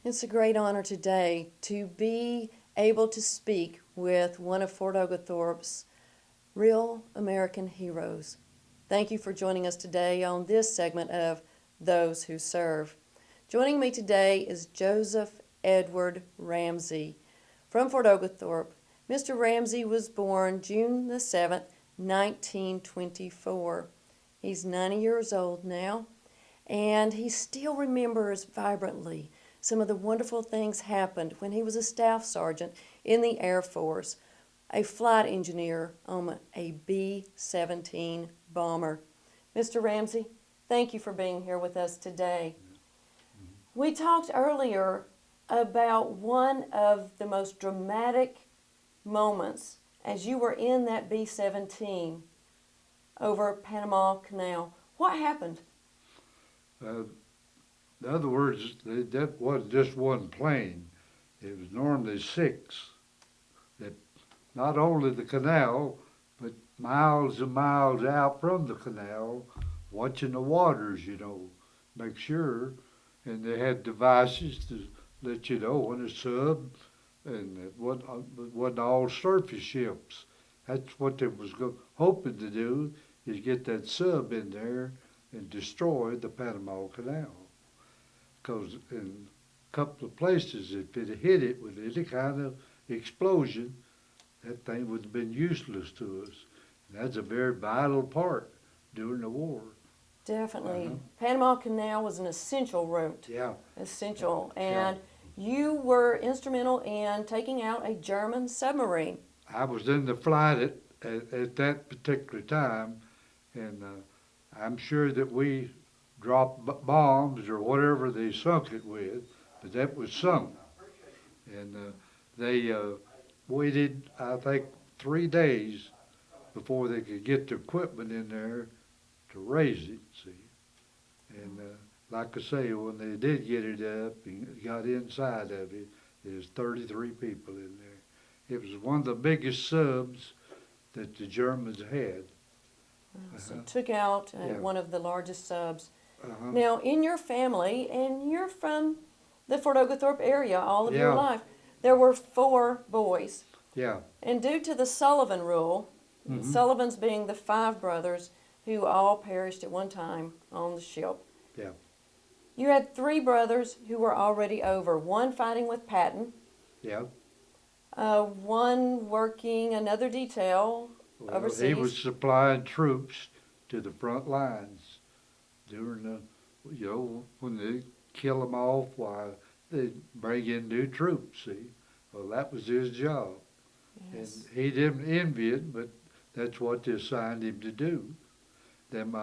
It's a great honor today to be able to speak with one of Fort Oglethorpe's real American heroes. Thank you for joining us today on this segment of Those Who Serve. Joining me today is Joseph Edward Ramsey from Fort Oglethorpe. Mr. Ramsey was born June the 7th, 1924. He's 90 years old now, and he still remembers vibrantly some of the wonderful things happened when he was a staff sergeant in the Air Force, a flight engineer on a B-17 bomber. Mr. Ramsey, thank you for being here with us today. We talked earlier about one of the most dramatic moments as you were in that B-17 over Panama Canal. What happened? In other words, that wasn't just one plane. It was normally six. That not only the canal, but miles and miles out from the canal, watching the waters, make sure. And they had devices to let you know when a sub, and it wasn't all surface ships. That's what they was hoping to do, is get that sub in there and destroy the Panama Canal. Because in a couple of places, if it had hit it with any kind of explosion, that thing would have been useless to us. And that's a very vital part during the war. Definitely. Panama Canal was an essential route. Yeah. Essential. And you were instrumental in taking out a German submarine. I was in the flight at that particular time, and I'm sure that we dropped bombs or whatever they sunk it with, but that was sunk. And they waited, I think, 3 days before they could get the equipment in there to raise it, see. And like I say, when they did get it up and got inside of it, there's 33 people in there. It was one of the biggest subs that the Germans had. So it took out one of the largest subs. Uh-huh. Now, in your family, and you're from the Fort Oglethorpe area all of your life, there were 4 boys. Yeah. And due to the Sullivan rule, Sullivans being the 5 brothers who all perished at one time on the ship. Yeah. You had 3 brothers who were already over, one fighting with Patton, Yeah. one working another detail overseas. He was supplying troops to the front lines during when they kill them off, why they bring in new troops, see. Well, that was his job. Yes. And he didn't envy it, but that's what they assigned him to do. Then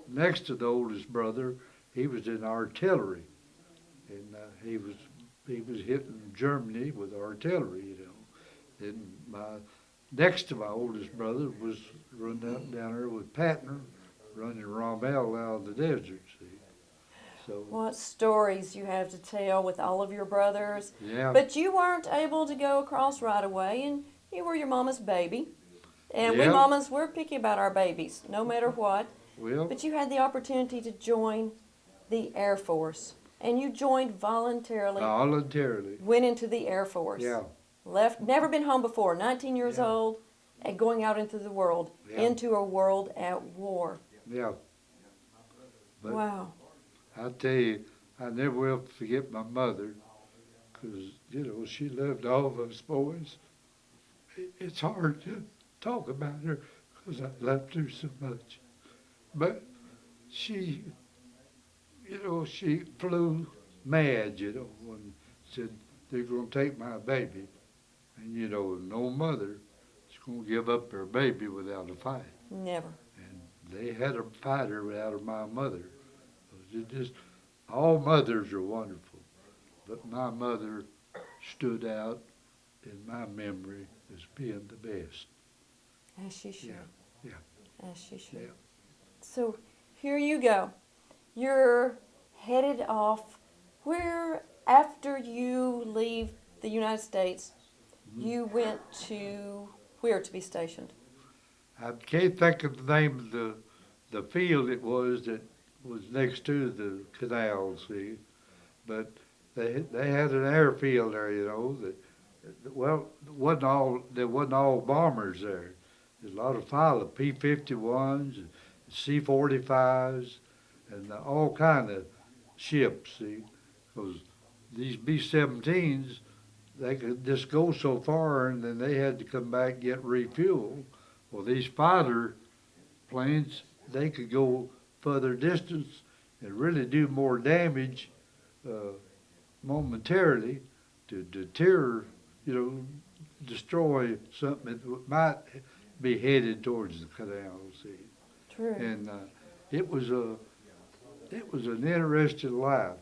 next to the oldest brother, he was in artillery, and he was hitting Germany with artillery, Then next to my oldest brother was running up down there with Patton, running Rommel out of the desert, see. So What stories you have to tell with all of your brothers. yeah. But you weren't able to go across right away, and you were your mama's baby. And we Yeah. mamas, we're picky about our babies, no matter what. Well, But you had the opportunity to join the Air Force, and you joined voluntarily, went into the Air Force. Yeah. Left, never been home before, 19 years Yeah. old, and going out into the world, Yeah. into a world at war. Yeah. But Wow. I tell you, I never will forget my mother, because, she loved all of us boys. It's hard to talk about her because I loved her so much. But she, she flew mad, when said they're going to take my baby. And, no mother is going to give up her baby without a fight. Never. And they had a fighter out of my mother. All mothers are wonderful, but my mother stood out in my memory as being the best. As she should. Yeah. As she should. Yeah. So here you go. You're headed off. Where, after you leave the United States, you went to where to be stationed? I can't think of the name of the field it was that was next to the canal, see, but they had an airfield there, you know. Well, there wasn't all bombers there. There's a lot of pilot P-51s, and C-45s, and all kind of ships. See, because these B-17s, they could just go so far, and then they had to come back and get refueled. Well, these fighter planes, they could go further distance and really do more damage momentarily to deter, destroy something that might be headed towards the canal. See, True. and it was an interesting life.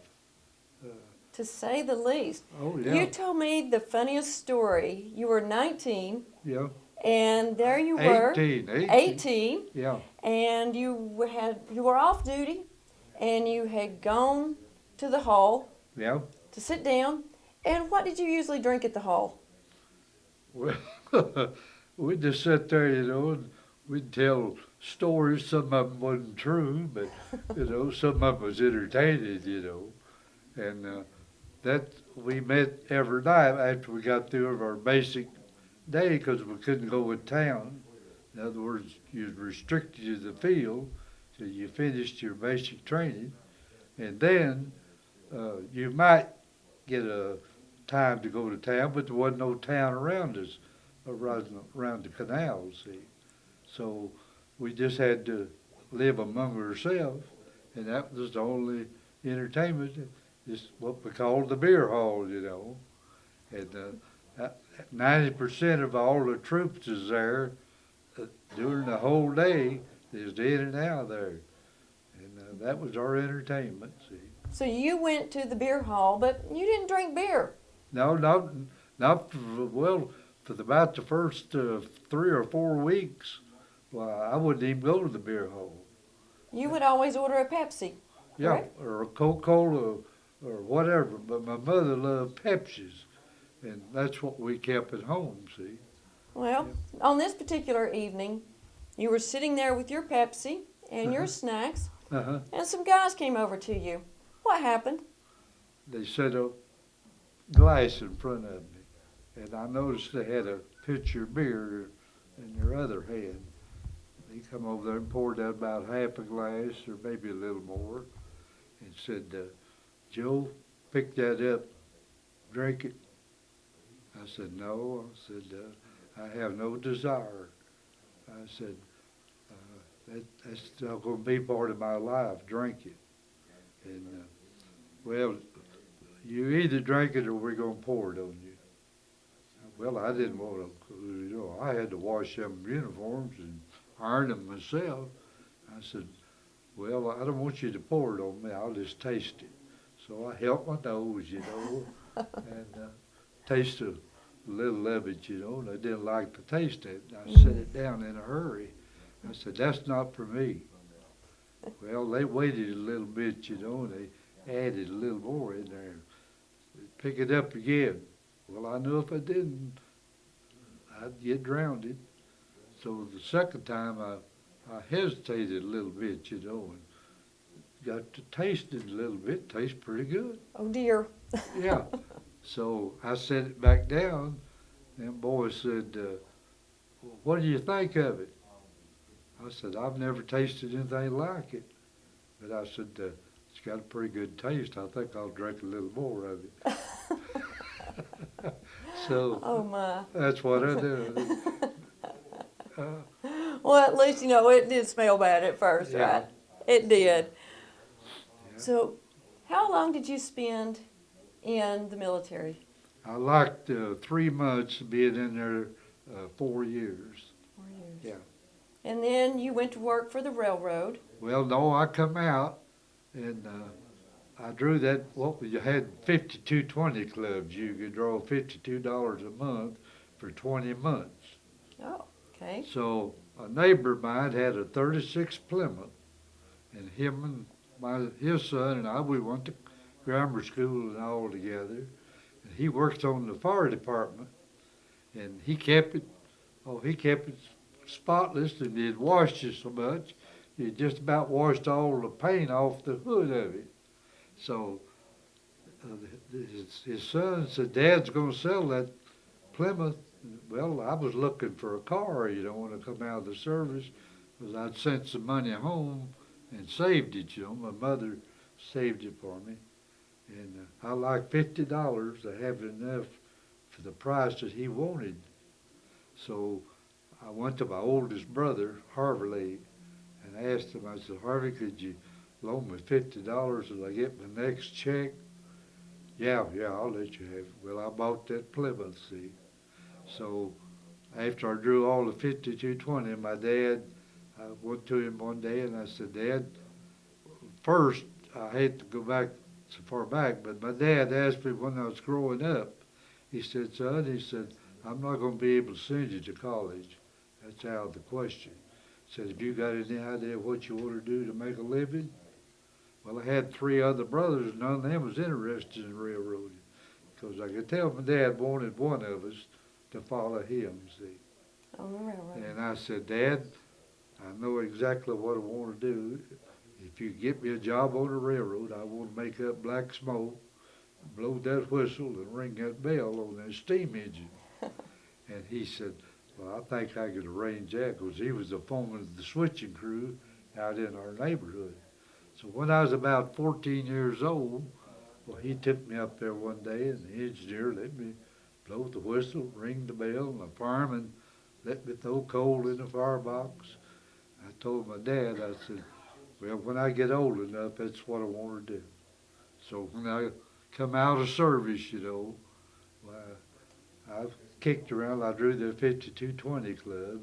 To say the least. Oh yeah. You told me the funniest story. You were 19. Yeah. And there you were. 18. Yeah. And you were off duty, and you had gone to the hall. Yeah. To sit down. And what did you usually drink at the hall? Well, we'd just sit there, and we'd tell stories. Some of them wasn't true, but, some of them was entertaining, And that we met every night after we got through our basic day because we couldn't go in town. In other words, you was restricted to the field till you finished your basic training. And then you might get a time to go to town, but there wasn't no town around us, around the canal, see. So we just had to live among ourselves, and that was the only entertainment. Is what we called the beer hall, And 90% of all the troops is there during the whole day. Is in and out there, and that was our entertainment. See. So you went to the beer hall, but you didn't drink beer. No, not for about the first 3 or 4 weeks. Well, I wouldn't even go to the beer hall. You would always order a Pepsi. Yeah, Correct? or a Coca-Cola or whatever. But my mother loved Pepsis, and that's what we kept at home. See. Well, on this particular evening, you were sitting there with your Pepsi and your snacks, and some guys came over to you. What happened? They set a glass in front of me, and I noticed they had a pitcher of beer in their other hand. They come over there and poured out about half a glass or maybe a little more and said, Joe, pick that up, drink it. I said, no. I said, I have no desire. I said, that's not going to be part of my life. Drink it. And, well, you either drink it or we're going to pour it on you. Well, I didn't want to, I had to wash them uniforms and iron them myself. I said, well, I don't want you to pour it on me. I'll just taste it. So I held my nose, and tasted a little of it, and I didn't like the taste of it. I set it down in a hurry. I said, that's not for me. Well, they waited a little bit, and they added a little more in there. Pick it up again. Well, I knew if I didn't, I'd get drowned. So the second time I hesitated a little bit, and got to taste it a little bit. Tastes pretty good. Oh, dear. Yeah. So I set it back down. Them boys said, what do you think of it? I said, I've never tasted anything like it. But I said, it's got a pretty good taste. I think I'll drink a little more of it. So Oh, my. that's what I did. Well, at least, it did smell bad at first, Yeah. right? It did. Yeah. So how long did you spend in the military? I liked 3 months being in there 4 years. 4 years. Yeah. And then you went to work for the railroad. Well, no, I come out and I drew that. You had 5220 clubs. You could draw $52 a month for 20 months. Oh, okay. So a neighbor of mine had a 36 Plymouth, and him and his son and I, we went to grammar school and all together. And he worked on the fire department, and he kept it spotless, and he'd washed it so much, he just about washed all the paint off the hood of it. So his son said, Dad's going to sell that Plymouth. Well, I was looking for a car, when I come out of the service, because I'd sent some money home and saved it, My mother saved it for me. And I like $50 to have enough for the price that he wanted. So I went to my oldest brother, Harvey, and asked him, I said, Harvey, could you loan me $50 till I get my next check? Yeah, I'll let you have it. Well, I bought that Plymouth, see. So after I drew all the 5220, my dad, I went to him one day and I said, Dad, first, I hate to go back so far back, but my dad asked me when I was growing up, he said, son, I'm not going to be able to send you to college. That's out of the question. He said, have you got any idea what you want to do to make a living? Well, I had 3 other brothers, and none of them was interested in railroading, because I could tell my dad wanted one of us to follow him, see. On the railroad. And I said, Dad, I know exactly what I want to do. If you get me a job on the railroad, I want to make up black smoke, blow that whistle, and ring that bell on that steam engine. And he said, well, I think I could arrange that, because he was the foreman of the switching crew out in our neighborhood. So when I was about 14 years old, well, he took me up there one day, and the engineer let me blow the whistle, ring the bell, and the fireman let me throw coal in the firebox. I told my dad, I said, well, when I get old enough, that's what I want to do. So when I come out of service, well, I kicked around. I drew the 5220 club.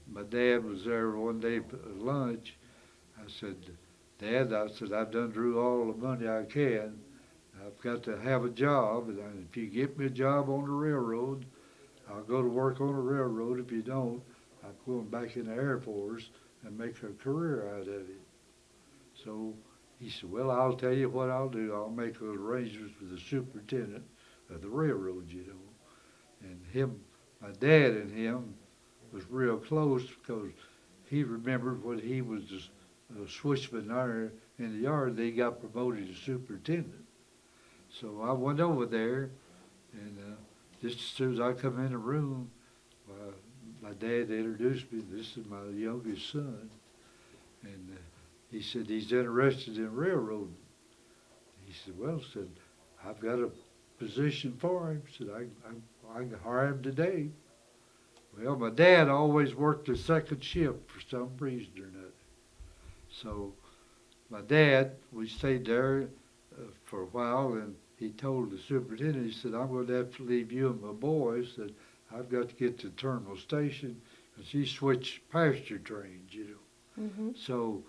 My dad was there one day at lunch. I said, Dad, I've done drew all the money I can. I've got to have a job, and if you get me a job on the railroad, I'll go to work on the railroad. If you don't, I'm going back in the Air Force and make a career out of it. So he said, well, I'll tell you what I'll do. I'll make arrangements with the superintendent of the railroad, And my dad and him was real close, because he remembered when he was a switchman there in the yard, they got promoted to superintendent. So I went over there, and just as soon as I come in the room, my dad introduced me. This is my youngest son, and he said he's interested in railroading. He said, well, I've got a position for him. Said I can hire him today. Well, my dad always worked the second shift for some reason or another. So my dad, we stayed there for a while, and he told the superintendent, he said, I'm going to have to leave you and my boys. Said, I've got to get to the terminal station, because he switched passenger trains, Mm-hmm. So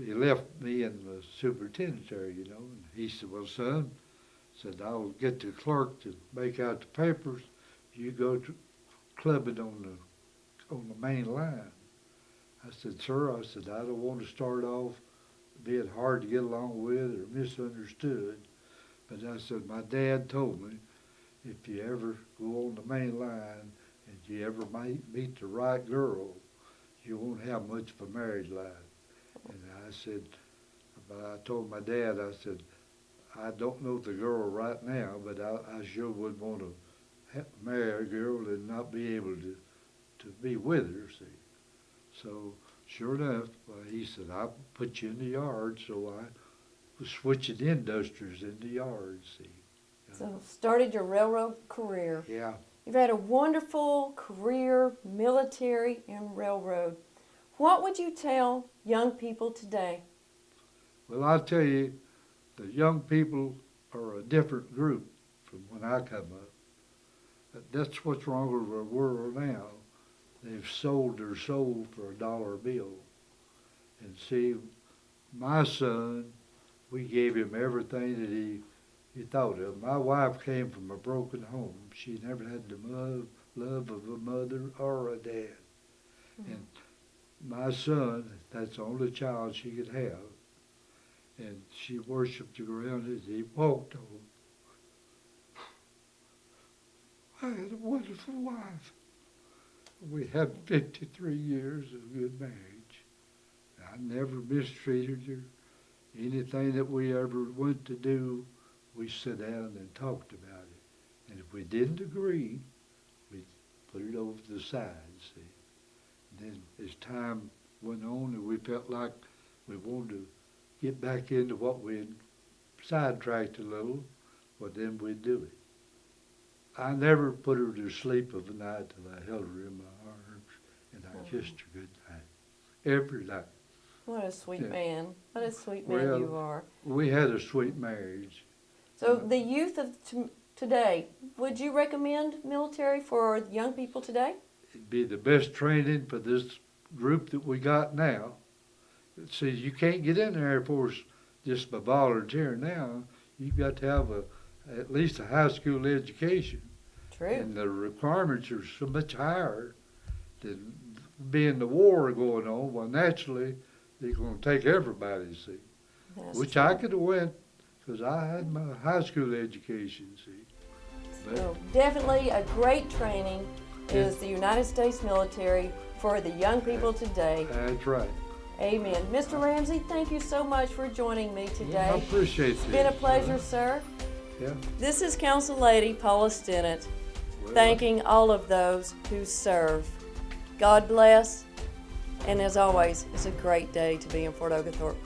he left me and the superintendent there, And he said, well, son, I'll get the clerk to make out the papers. You go to club it on the main line. I said, sir, I don't want to start off being hard to get along with or misunderstood. But I said, my dad told me, if you ever go on the main line and you ever meet the right girl, you won't have much of a married life. And I said, but I told my dad, I said, I don't know the girl right now, but I sure wouldn't want to marry a girl and not be able to be with her, see. So sure enough, he said, I'll put you in the yard. So I was switching industries in the yard, see. So started your railroad career. Yeah. You've had a wonderful career, military and railroad. What would you tell young people today? Well, I'll tell you, the young people are a different group from when I come up. That's what's wrong with our world now. They've sold their soul for a dollar bill. And see, my son, we gave him everything that he thought of. My wife came from a broken home. She never had the love of a mother or a dad. Mm-hmm. And my son, that's the only child she could have. And she worshiped the ground as he walked home. I had a wonderful wife. We had 53 years of good marriage. I never mistreated her. Anything that we ever went to do, we sat down and talked about it. And if we didn't agree, we put it over to the side, see. And then as time went on and we felt like we wanted to get back into what we had sidetracked a little, well, then we'd do it. I never put her to sleep of a night till I held her in my arms and I kissed her good night. Every night. What a sweet Yeah. man. What a sweet man Well, you are. We had a sweet marriage. So the youth of today, would you recommend military for young people today? It'd be the best training for this group that we got now. See, you can't get in the Air Force just by volunteering now. You've got to have at least a high school education. True. And the requirements are so much higher than being the war going on. Well, naturally, they're going to take everybody, see. That's Which true. I could have went because I had my high school education, see. But So definitely a great training Yeah. is the United States military for the young people today. that's right. Amen. Mr. Ramsey, thank you so much for joining me I today. appreciate It's been a this. pleasure, sir. Yeah. This is Council Lady Paula Stinnett, Well, thanking all of those who serve. God bless, and as always, it's a great day to be in Fort Oglethorpe.